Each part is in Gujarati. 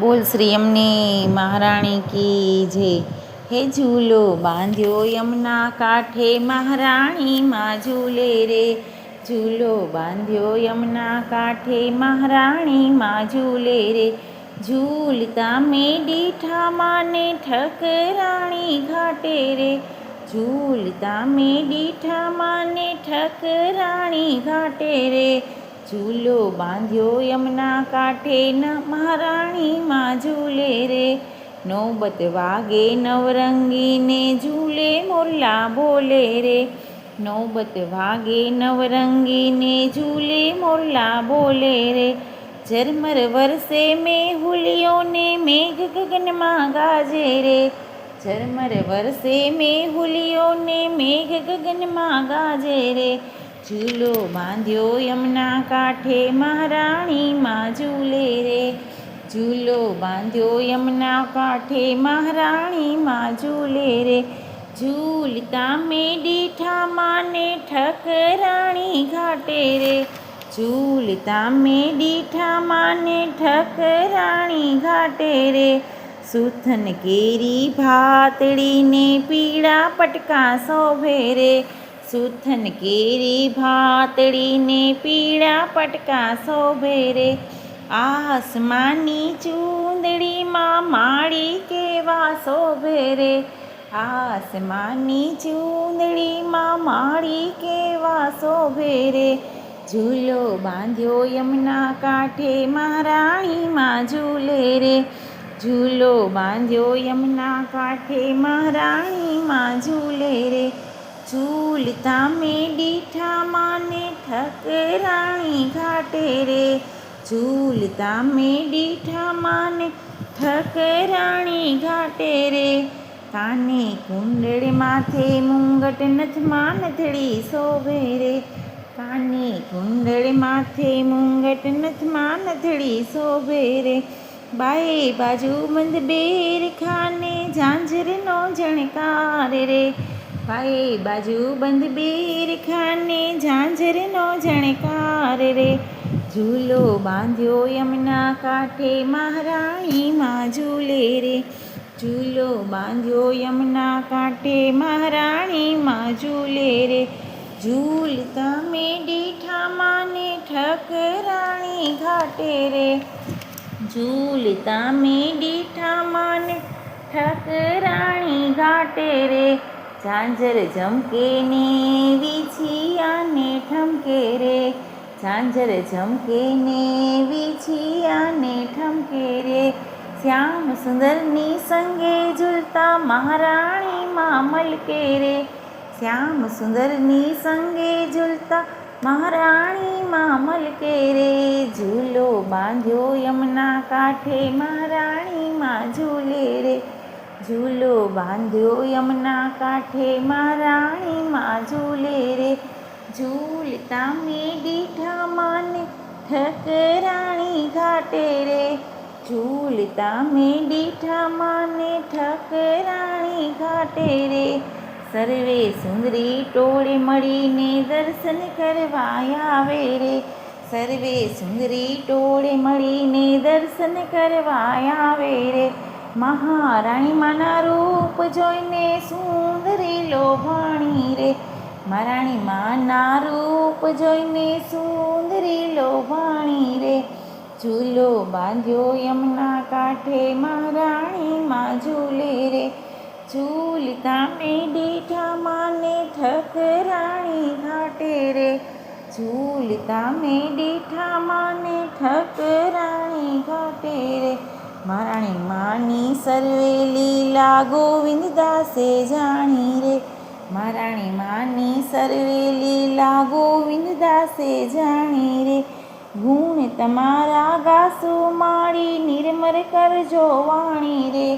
બોલ શ્રી અમને મહારાણી કી જય. હે ઝૂલો બાંધ્યો યમુના કાંઠે, મહારાણી માં ઝૂલે રે. ઝૂલો બાંધ્યો યમુના કાંઠે, મહારાણી માં ઝૂલે રે. ઝૂલતા મેં દીઠા માને ઠકરાણી ઘાટે રે. ઝૂલતા મેં દીઠા માને ઠકરાણી ઘાટે રે. ઝૂલો બાંધ્યો યમુના કાંઠે, મહારાણી માં ઝૂલે રે. નોબત વાગે નવરંગીને ઝૂલે મોરલા બોલે રે. નોબત વાગે નવરંગીને ઝૂલે મોરલા બોલે રે. ઝરમર વરસે મેહુલીઓને મેઘ ગગનમાં ગાજે રે. ઝરમર વરસે મેહુલીઓને મેઘ ગગનમાં ગાજે રે. ઝૂલો બાંધ્યો યમુના કાંઠે, મહારાણી માં ઝૂલે રે. ઝૂલો બાંધ્યો યમુના કાંઠે, મહારાણી માં ઝૂલે રે. ઝૂલતા મેં દીઠા માને ઠકરાણી ઘાટે રે. ઝૂલતા મેં દીઠા માને ઠકરાણી ઘાટે રે. સુથન કેરી ભાતળીને પીળા પટકા શોભે રે. સુથન કેરી ભાતળીને પીળા પટકા શોભે રે. આસમાની ચૂંદડીમાં માળી કેવા શોભે રે. આસમાની ચૂંદડીમાં માળી કેવા શોભે રે. ઝૂલો બાંધ્યો યમુના કાંઠે, મહારાણી માં ઝૂલે રે. ઝૂલો બાંધ્યો યમુના કાંઠે, મહારાણી માં ઝૂલે રે. ઝૂલતા મેં દીઠા માને ઠકરાણી ઘાટે રે. ઝૂલતા મેં દીઠા માને ઠકરાણી ઘાટે રે. કાને કુંડળ માથે મુંગટ નથમાં નથડી શોભે રે. કાને કુંડળ માથે મુંગટ નથમાં નથડી શોભે રે. બાએ બાજુ બંધ બેર ખાને ઝાંઝરનો ઝણકાર રે. બાએ બાજુ બંધ બેર ખાને ઝાંઝરનો ઝણકાર રે. ઝૂલો બાંધ્યો યમુના કાંઠે, મહારાણી માં ઝૂલે રે. ઝૂલો બાંધ્યો યમુના કાંઠે, મહારાણી માં ઝૂલે રે. ઝૂલતા મેં દીઠા માને ઠકરાણી ઘાટે રે. ઝૂલતા મેં દીઠા માને ઠકરાણી ઘાટે રે. ઝાંઝર ઝમકે ને વીછિયાને ઠમકે રે. ઝાંઝર ઝમકે ને વીછિયાને ઠમકે રે. શ્યામ સુંદરની સંગે ઝૂલતા મહારાણી માં મલકે રે. શ્યામ સુંદરની સંગે ઝૂલતા મહારાણી માં મલકે રે. ઝૂલો બાંધ્યો યમુના કાંઠે, મહારાણી માં ઝૂલે રે. ઝૂલો બાંધ્યો યમુના કાંઠે, મહારાણી માં ઝૂલે રે. ઝૂલતા મેં દીઠા માને ઠકરાણી ઘાટે રે. ઝૂલતા મેં દીઠા માને ઠકરાણી ઘાટે રે. સર્વે સુંદરી ટોળે મળીને દર્શન કરવા આવે રે. સર્વે સુંદરી ટોળે મળીને દર્શન કરવા આવે રે. મહારાણી માના રૂપ જોઈને સુંદરી લોભાણી રે. મહારાણી માના રૂપ જોઈને સુંદરી લોભાણી રે. ઝૂલો બાંધ્યો યમુના કાંઠે, મહારાણી માં ઝૂલે રે. ઝૂલતા મેં દીઠા માને ઠકરાણી ઘાટે રે. ઝૂલતા મેં દીઠા માને ઠકરાણી ઘાટે રે. મહારાણી માની સર્વે લીલા ગોવિંદદાસે જાણી રે. મહારાણી માની સર્વે લીલા ગોવિંદદાસે જાણી રે. ગુણ તમારા ગાસુ માળી નિર્મળ કરજો વાણી રે.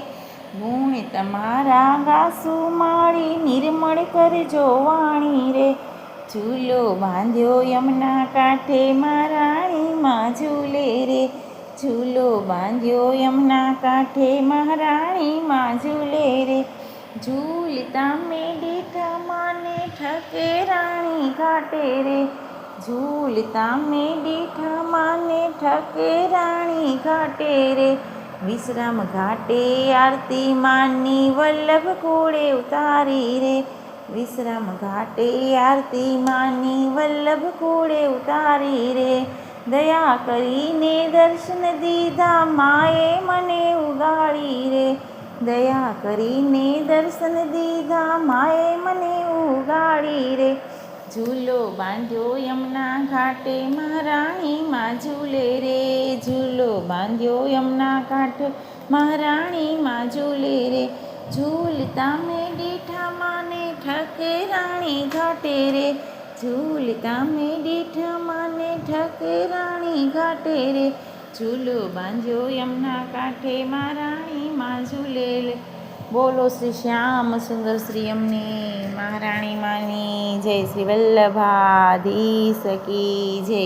ગુણ તમારા ગાસુ માળી નિર્મળ કરજો વાણી રે. ઝૂલો બાંધ્યો યમુના કાંઠે, મહારાણી માં ઝૂલે રે. ઝૂલો બાંધ્યો યમુના કાંઠે, મહારાણી માં ઝૂલે રે. ઝૂલતા મેં દીઠા માને ઠકરાણી ઘાટે રે. ઝૂલતા મેં દીઠા માને ઠકરાણી ઘાટે રે. વિશ્રામ ઘાટે આરતી માની વલ્લભ કોળે ઉતારી રે. વિશ્રામ ઘાટે આરતી માની વલ્લભ કોળે ઉતારી રે. દયા કરીને દર્શન દીધા માએ મને ઉગાડી રે. દયા કરીને દર્શન દીધા માએ મને ઉગાડી રે. ઝૂલો બાંધ્યો યમુના ઘાટે મહારાણી માં ઝૂલે રે. ઝૂલો બાંધ્યો યમુના ઘાટે મહારાણી માં ઝૂલે રે. ઝૂલતા મેં દીઠા માને ઠકરાણી ઘાટે રે. ઝૂલતા મેં દીઠા માને ઠકરાણી ઘાટે રે. ઝૂલો બાંધ્યો યમુના કાંઠે મહારાણી માં ઝૂલે રે. બોલો શ્રી શ્યામ સુંદર શ્રી અમની મહારાણી માની જય. શ્રી વલ્લભાધીશ કી જય.